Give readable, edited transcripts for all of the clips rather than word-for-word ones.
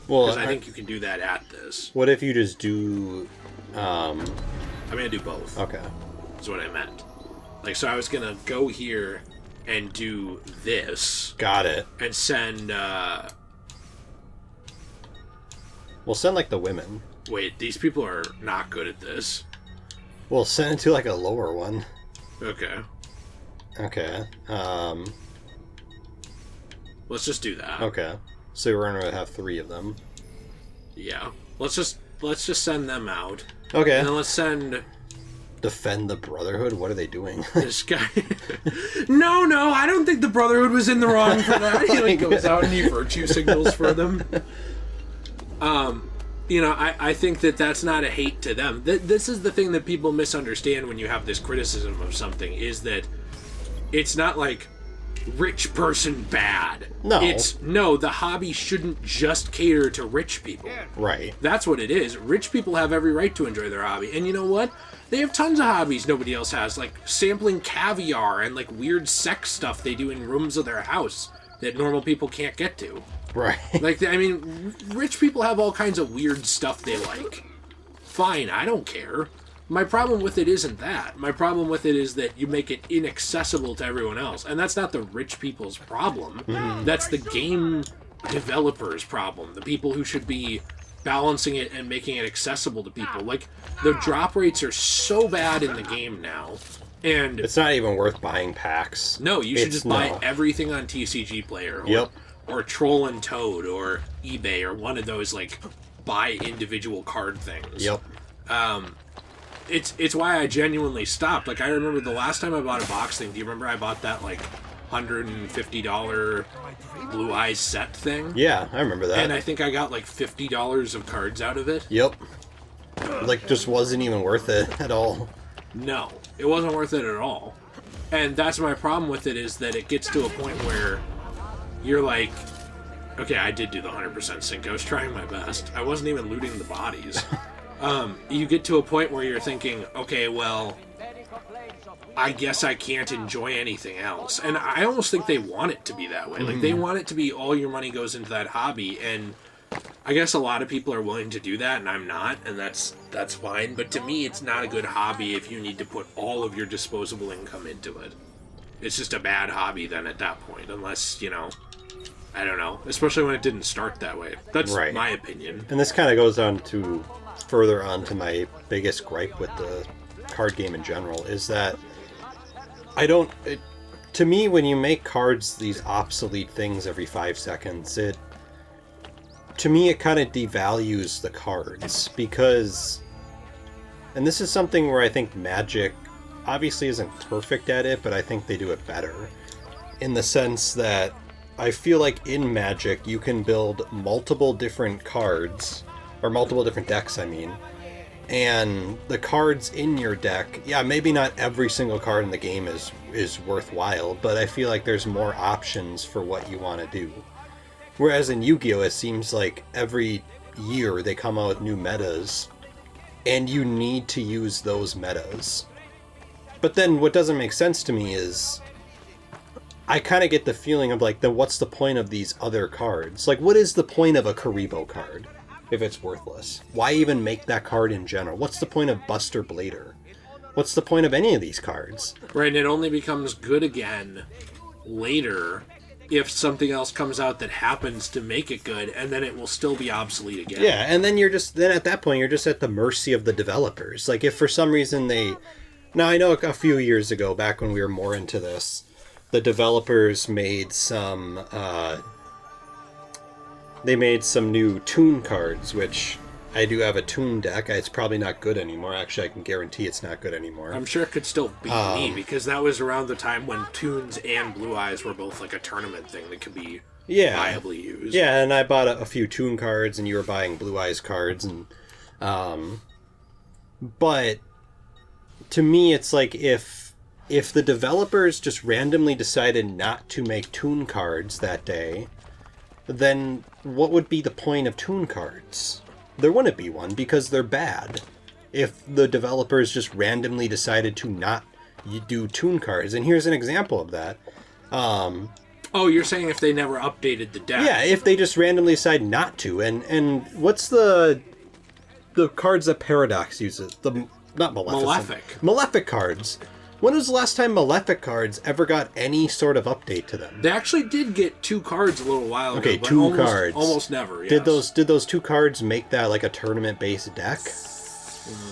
Well, because I think you can do that at this. What if you just do... I'm going to do both. Okay. Is what I meant. Like, so I was going to go here and do this. Got it. And send, We'll send, like, the women. Wait, these people are not good at this. We'll send it to, like, a lower one. Okay. Okay. Let's just do that. Okay. So we're going to have 3 of them. Yeah. Let's just send them out. Okay. And then let's send... Defend the Brotherhood? What are they doing? This guy... No, I don't think the Brotherhood was in the wrong for that. He like goes out and he virtue signals for them. You know, I think that's not a hate to them. This is the thing that people misunderstand when you have this criticism of something, is that it's not like rich person bad. No. No, the hobby shouldn't just cater to rich people. Right. That's what it is. Rich people have every right to enjoy their hobby. And you know what? They have tons of hobbies nobody else has, like sampling caviar and like weird sex stuff they do in rooms of their house that normal people can't get to. Right. Like, I mean, rich people have all kinds of weird stuff they like. Fine, I don't care. My problem with it isn't that. My problem with it is that you make it inaccessible to everyone else. And that's not the rich people's problem. Mm-hmm. That's the game developers' problem. The people who should be balancing it and making it accessible to people. Like, the drop rates are so bad in the game now. And it's not even worth buying packs. No, you should just buy everything on TCG Player. Or Troll and Toad or eBay or one of those, like, buy individual card things. Yep. It's why I genuinely stopped. Like, I remember the last time I bought a box thing. Do you remember I bought that, like, $150 Blue Eyes set thing? Yeah, I remember that. And I think I got, like, $50 of cards out of it. Yep. Like, just wasn't even worth it at all. No, it wasn't worth it at all. And that's my problem with it, is that it gets to a point where you're like, okay, I did do the 100% sync. I was trying my best. I wasn't even looting the bodies. You get to a point where you're thinking, okay, well, I guess I can't enjoy anything else. And I almost think they want it to be that way. Like, they want it to be all your money goes into that hobby. And I guess a lot of people are willing to do that, and I'm not, and that's fine. But to me, it's not a good hobby if you need to put all of your disposable income into it. It's just a bad hobby then at that point, unless, you know, I don't know. Especially when it didn't start that way. That's my opinion. And this kind of goes on to further on to my biggest gripe with the card game in general, is that to me, when you make cards these obsolete things every 5 seconds, to me, it kind of devalues the cards, because, and this is something where I think Magic obviously isn't perfect at it, but I think they do it better, in the sense that I feel like in Magic you can build multiple different cards, or multiple different decks, I mean, and the cards in your deck, yeah, maybe not every single card in the game is worthwhile, but I feel like there's more options for what you want to do. Whereas in Yu-Gi-Oh! It seems like every year they come out with new metas, and you need to use those metas. But then what doesn't make sense to me is, I kind of get the feeling of like, then what's the point of these other cards? Like, what is the point of a Karibo card if it's worthless? Why even make that card in general? What's the point of Buster Blader? What's the point of any of these cards? Right, and it only becomes good again later if something else comes out that happens to make it good, and then it will still be obsolete again. Yeah, and then then at that point, you're just at the mercy of the developers. Like, if for some reason now I know a few years ago, back when we were more into this, the developers made some new Toon cards, which I do have a Toon deck. It's probably not good anymore. Actually, I can guarantee it's not good anymore. I'm sure it could still beat me, because that was around the time when Toons and Blue Eyes were both like a tournament thing that could be viably used. Yeah, and I bought a few Toon cards, and you were buying Blue Eyes cards, and but to me, it's like if the developers just randomly decided not to make Toon cards that day, then what would be the point of Toon cards? There wouldn't be one, because they're bad. If the developers just randomly decided to not do Toon cards. And here's an example of that. Oh, you're saying if they never updated the deck? Yeah, if they just randomly decide not to. And what's the cards that Paradox uses? Not Malefic. Malefic cards. When was the last time Malefic cards ever got any sort of update to them? They actually did get 2 cards a little while ago. Okay, 2 cards. Almost never, yes. Did those 2 cards make that like a tournament-based deck?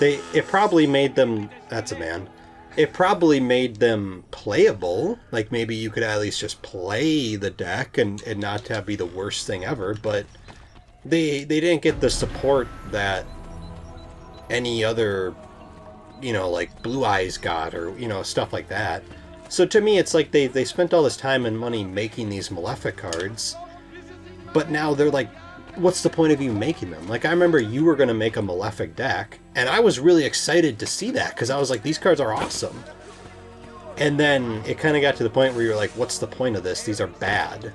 It probably made them... That's a man. It probably made them playable. Like, maybe you could at least just play the deck and not have be the worst thing ever, but they didn't get the support that any other... like Blue Eyes got, or, stuff like that. So to me, it's like they spent all this time and money making these Malefic cards, but now they're like, what's the point of you making them? Like, I remember you were going to make a Malefic deck, and I was really excited to see that, because I was like, these cards are awesome. And then it kind of got to the point where you're like, what's the point of this? These are bad.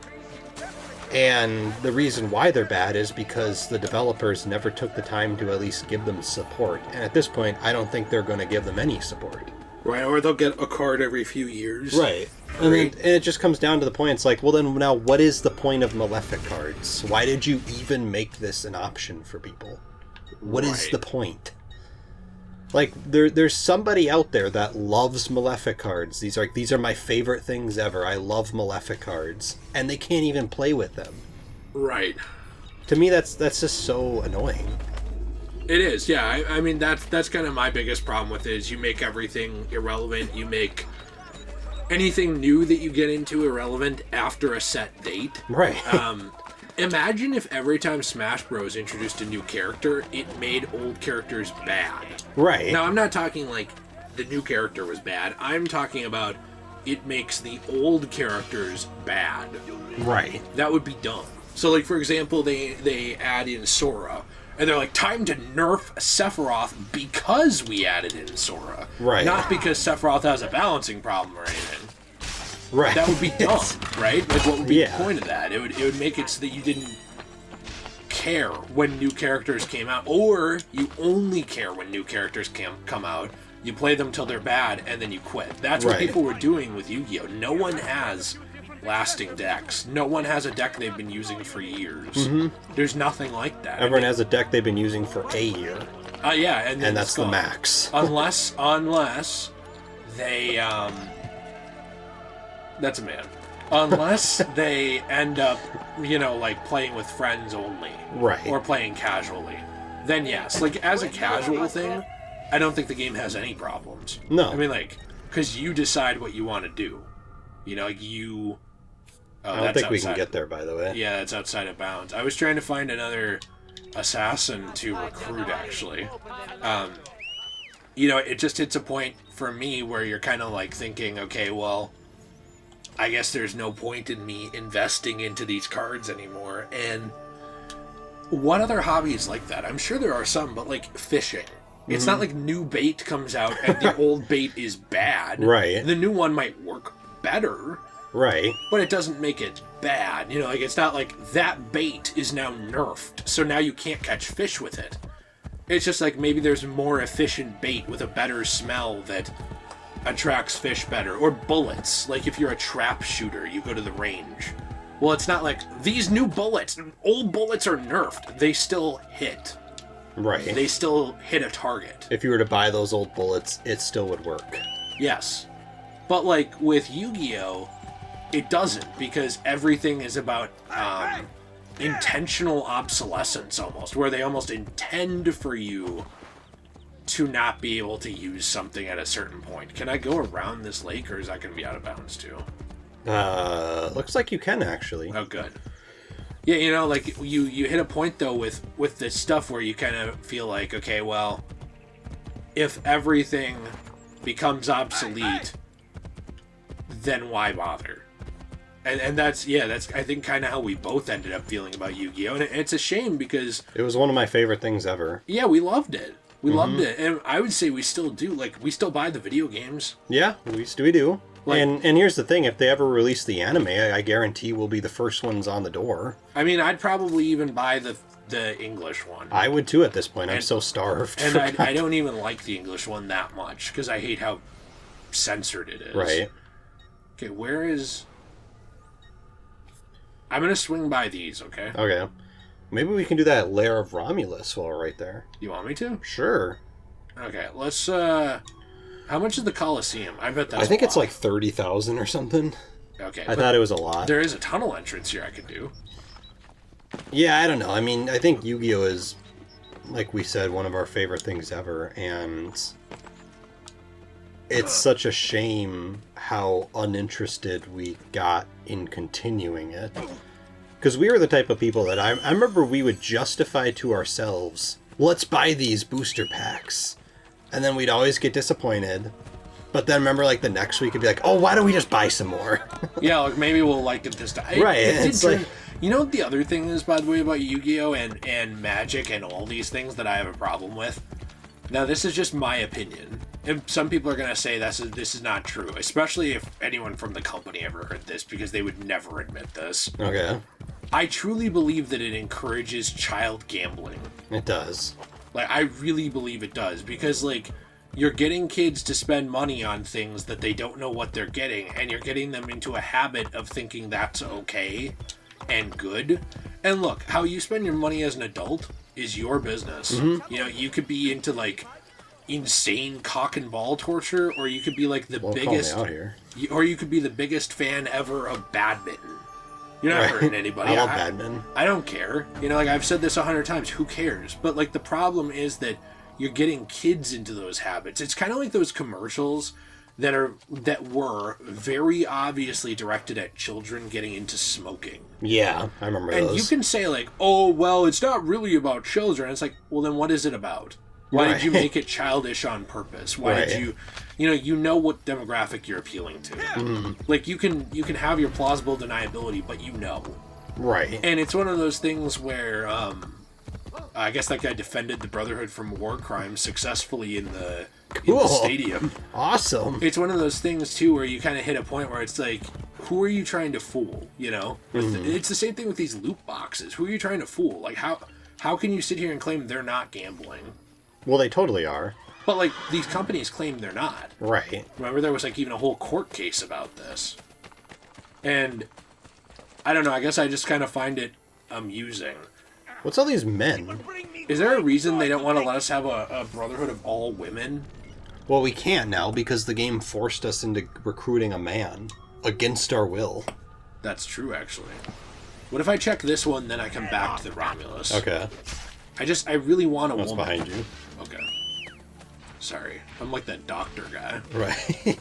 And the reason why they're bad is because the developers never took the time to at least give them support. And at this point, I don't think they're going to give them any support. Right, or they'll get a card every few years. Right. And it just comes down to the point, it's like, well then now what is the point of Malefic cards? Why did you even make this an option for people? What is the point? Like, there's somebody out there that loves Malefic cards. These are my favorite things ever. I love Malefic cards. And they can't even play with them. Right. To me, that's just so annoying. It is, yeah. I mean, that's kind of my biggest problem with it, is you make everything irrelevant. You make anything new that you get into irrelevant after a set date. Right. Imagine if every time Smash Bros. Introduced a new character, it made old characters bad. Right. Now, I'm not talking like the new character was bad. I'm talking about it makes the old characters bad. Right. That would be dumb. So, like, for example, they add in Sora, and they're like, time to nerf Sephiroth because we added in Sora. Right. Not because Sephiroth has a balancing problem or anything. Right. That would be dumb, right? Like, what would be the point of that? It would make it so that you didn't care when new characters came out, or you only care when new characters come out. You play them till they're bad, and then you quit. That's what people were doing with Yu-Gi-Oh! No one has lasting decks. No one has a deck they've been using for years. Mm-hmm. There's nothing like that. Everyone has a deck they've been using for a year. Yeah, and that's the max. unless they that's a man. Unless they end up, like playing with friends only. Right. Or playing casually. Then yes. Like, as a casual thing, I don't think the game has any problems. No. I mean, like, because you decide what you want to do. Like, you... I don't think we can get there, by the way. Yeah, it's outside of bounds. I was trying to find another assassin to recruit, actually. It just hits a point for me where you're kind of like thinking, okay, well, I guess there's no point in me investing into these cards anymore. And what other hobbies like that? I'm sure there are some, but like fishing. It's not like new bait comes out and the old bait is bad. Right. The new one might work better. Right. But it doesn't make it bad. Like, it's not like that bait is now nerfed, so now you can't catch fish with it. It's just like maybe there's more efficient bait with a better smell that attracts fish better. Or bullets. Like, if you're a trap shooter, you go to the range. Well, it's not like, these new bullets, old bullets are nerfed. They still hit. Right. They still hit a target. If you were to buy those old bullets, it still would work. Yes. But, like, with Yu-Gi-Oh!, it doesn't, because everything is about intentional obsolescence, almost, where they almost intend for you to not be able to use something at a certain point. Can I go around this lake, or is that going to be out of bounds, too? Looks like you can, actually. Oh, good. Yeah, like, you hit a point, though, with this stuff where you kind of feel like, okay, well, if everything becomes obsolete, then why bother? And that's I think kind of how we both ended up feeling about Yu-Gi-Oh! And it's a shame because... It was one of my favorite things ever. Yeah, we loved it. We loved it. And I would say we still do. Like, we still buy the video games. Yeah, we do. Like, and here's the thing, if they ever release the anime, I guarantee we'll be the first ones on the door. I mean, I'd probably even buy the English one. I would too at this point. I'm so starved. And I don't even like the English one that much, because I hate how censored it is. Right. Okay, where is... I'm gonna swing by these, okay? Okay. Maybe we can do that Lair of Romulus while we're right there. You want me to? Sure. Okay, let's, how much is the Coliseum? I bet that's I think it's like 30,000 or something. Okay. I thought it was a lot. There is a tunnel entrance here I could do. Yeah, I don't know. I mean, I think Yu-Gi-Oh! Is, like we said, one of our favorite things ever, and it's such a shame how uninterested we got in continuing it. Because we were the type of people that I remember we would justify to ourselves, let's buy these booster packs. And then we'd always get disappointed. But then remember, like, the next week it'd be like, oh, why don't we just buy some more? Yeah, like, maybe we'll like it this time. Right, it's like... You know what the other thing is, by the way, about Yu-Gi-Oh! And Magic and all these things that I have a problem with? Now, this is just my opinion. And some people are going to say this is not true, especially if anyone from the company ever heard this, because they would never admit this. Okay. I truly believe that it encourages child gambling. It does. Like, I really believe it does, because, like, you're getting kids to spend money on things that they don't know what they're getting, and you're getting them into a habit of thinking that's okay and good. And look, how you spend your money as an adult is your business. Mm-hmm. You know, you could be into, like, insane cock and ball torture, or you could be, like, the biggest... Call me out here. Or you could be the biggest fan ever of badminton. You're not hurting anybody. I love badminton. I don't care. You know, like, I've said this 100 times. Who cares? But, like, the problem is that you're getting kids into those habits. It's kind of like those commercials that were very obviously directed at children getting into smoking. Yeah, I remember those. And you can say, like, oh, well, it's not really about children. It's like, well, then what is it about? Why did you make it childish on purpose? Why did you know what demographic you're appealing to. Mm-hmm. Like, you can have your plausible deniability, but you know. Right. And it's one of those things where, I guess that guy defended the Brotherhood from war crimes successfly in the stadium. Awesome. It's one of those things, too, where you kind of hit a point where it's like, who are you trying to fool, you know? It's the same thing with these loot boxes. Who are you trying to fool? Like, how can you sit here and claim they're not gambling? Well, they totally are. But, like, these companies claim they're not. Right. Remember, there was, like, even a whole court case about this. And, I don't know, I guess I just kind of find it amusing. What's all these men? Is there a reason they don't want to let us have a Brotherhood of all women? Well, we can't now because the game forced us into recruiting a man. Against our will. That's true, actually. What if I check this one, then I come back to the Romulus? Okay. I really want a woman. What's behind you? Okay. Sorry. I'm like that doctor guy. Right.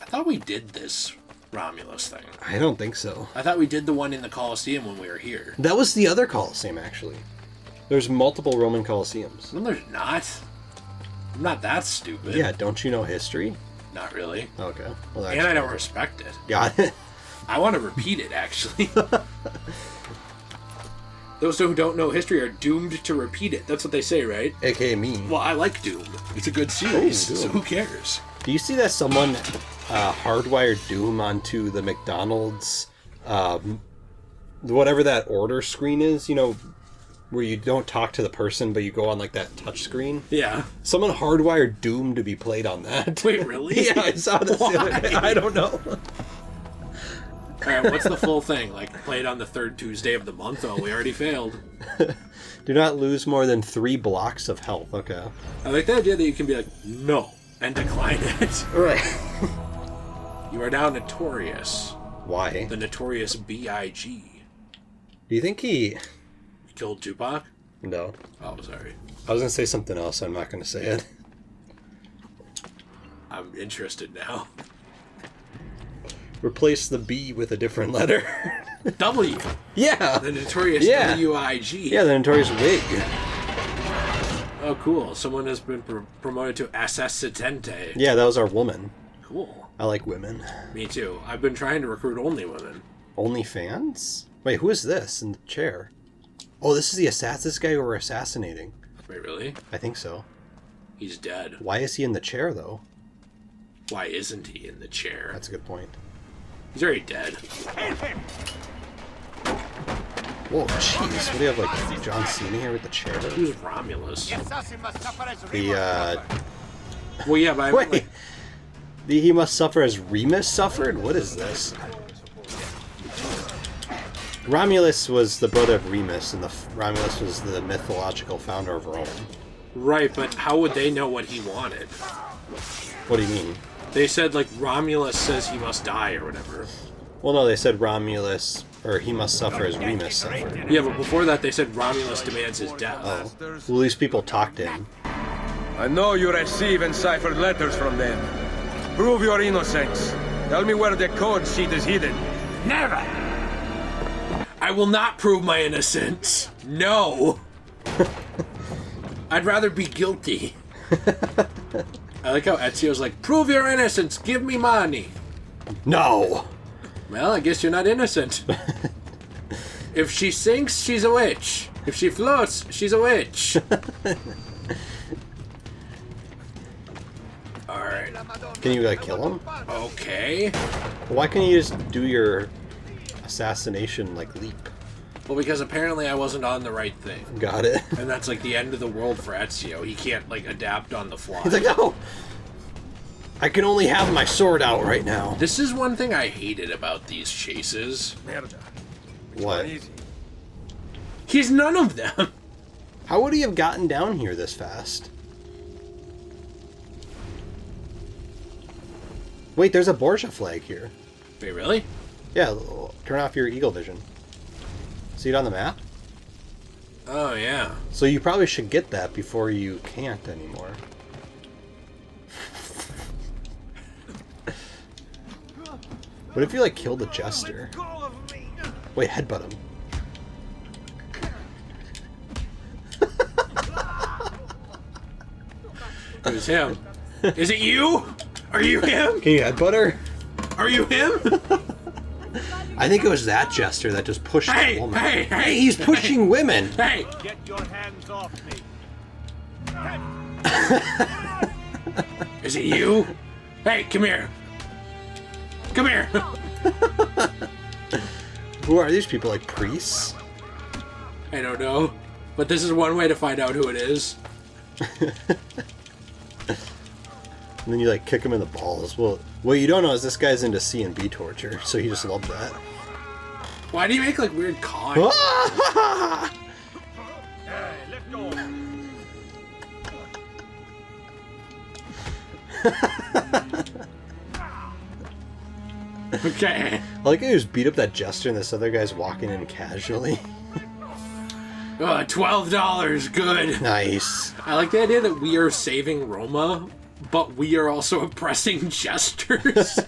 I thought we did this Romulus thing. I don't think so. I thought we did the one in the Coliseum when we were here. That was the other Coliseum, actually. There's multiple Roman Coliseums. No, there's not. I'm not that stupid. Yeah, don't you know history? Not really. Okay. Well, and I don't respect it. Got it. I want to repeat it, actually. Those who don't know history are doomed to repeat it. That's what they say, right? AKA me. Well, I like Doom. It's a good series, so who cares? Do you see that someone hardwired Doom onto the McDonald's, whatever that order screen is, you know, where you don't talk to the person, but you go on, like, that touch screen? Yeah. Someone hardwired Doom to be played on that. Wait, really? Yeah, I saw this the other day. I don't know. Alright, what's the full thing? Like, played on the third Tuesday of the month? Oh, we already failed. Do not lose more than 3 blocks of health. Okay. I like the idea that you can be like, no, and decline it. Right. You are now notorious. Why? The notorious B.I.G. Do you think he... killed Tupac? No. Oh, sorry. I was going to say something else. I'm not going to say it. I'm interested now. Replace the B with a different letter. W. Yeah. The notorious W-I-G. Yeah, the notorious wig. Oh, cool. Someone has been promoted to assistente. Yeah, that was our woman. Cool. I like women. Me too. I've been trying to recruit only women. Only fans? Wait, who is this in the chair? Oh, this is this guy who we're assassinating. Wait, really? I think so. He's dead. Why is he in the chair, though? Why isn't he in the chair? That's a good point. He's already dead. Whoa, jeez. What do you have, like, John Cena here with the chair? Who's Romulus? Well, yeah, but Wait. Like... He must suffer as Remus suffered? What is this? Romulus was the brother of Remus, and Romulus was the mythological founder of Rome. Right, but how would they know what he wanted? What do you mean? They said, like, Romulus says he must die or whatever. Well, no, they said Romulus, or he must suffer as Remus suffered. Yeah, but before that they said Romulus demands his death. Oh. Well, these people talked in. I know you receive enciphered letters from them. Prove your innocence. Tell me where the code sheet is hidden. Never! I will not prove my innocence. No! I'd rather be guilty. I like how Ezio's like, prove your innocence, give me money. No! Well, I guess you're not innocent. If she sinks, she's a witch. If she floats, she's a witch. Alright. Can you, like, kill him? Okay. Why can't you just do your assassination, like, leap? Well, because apparently I wasn't on the right thing. Got it. And that's like the end of the world for Ezio. He can't, like, adapt on the fly. He's like, no! I can only have my sword out right now. This is one thing I hated about these chases. What? He's none of them. How would he have gotten down here this fast? Wait, there's a Borgia flag here. Wait, really? Yeah, turn off your eagle vision. See it on the map? Oh, yeah. So you probably should get that before you can't anymore. What if you, like, kill the jester? Wait, headbutt him. It was him. Is it you? Are you him? Can you headbutt her? Are you him? I think it was that jester that just pushed the woman. Hey, He's pushing women! Hey! Get your hands off me. Is it you? Hey, come here. Come here. Who are these people, like priests? I don't know. But this is one way to find out who it is. And then you, like, kick him in the balls. Well, what you don't know is this guy's into C&B torture, so he just loved that. Why do you make, like, weird comments? Hey, let go. Okay. I like how you just beat up that jester and this other guy's walking in casually. $12, good. Nice. I like the idea that we are saving Roma, but we are also oppressing jesters.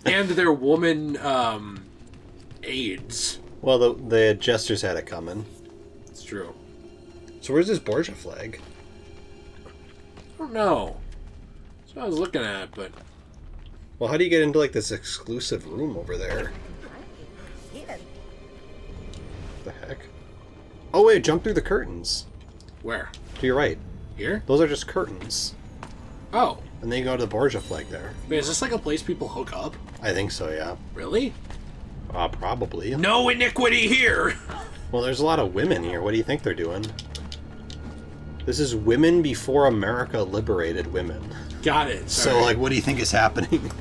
And their woman, aides. Well, the jesters had it coming. It's true. So where's this Borgia flag? I don't know. That's what I was looking at, but... Well, how do you get into, like, this exclusive room over there? What the heck? Oh, wait, jump through the curtains. Where? To your right. Here? Those are just curtains. Oh. And then you go to the Borgia flag there. Wait, is this like a place people hook up? I think so, yeah. Really? Probably. No iniquity here! Well, there's a lot of women here. What do you think they're doing? This is women before America liberated women. Got it. So, Sorry. like, what do you think is happening?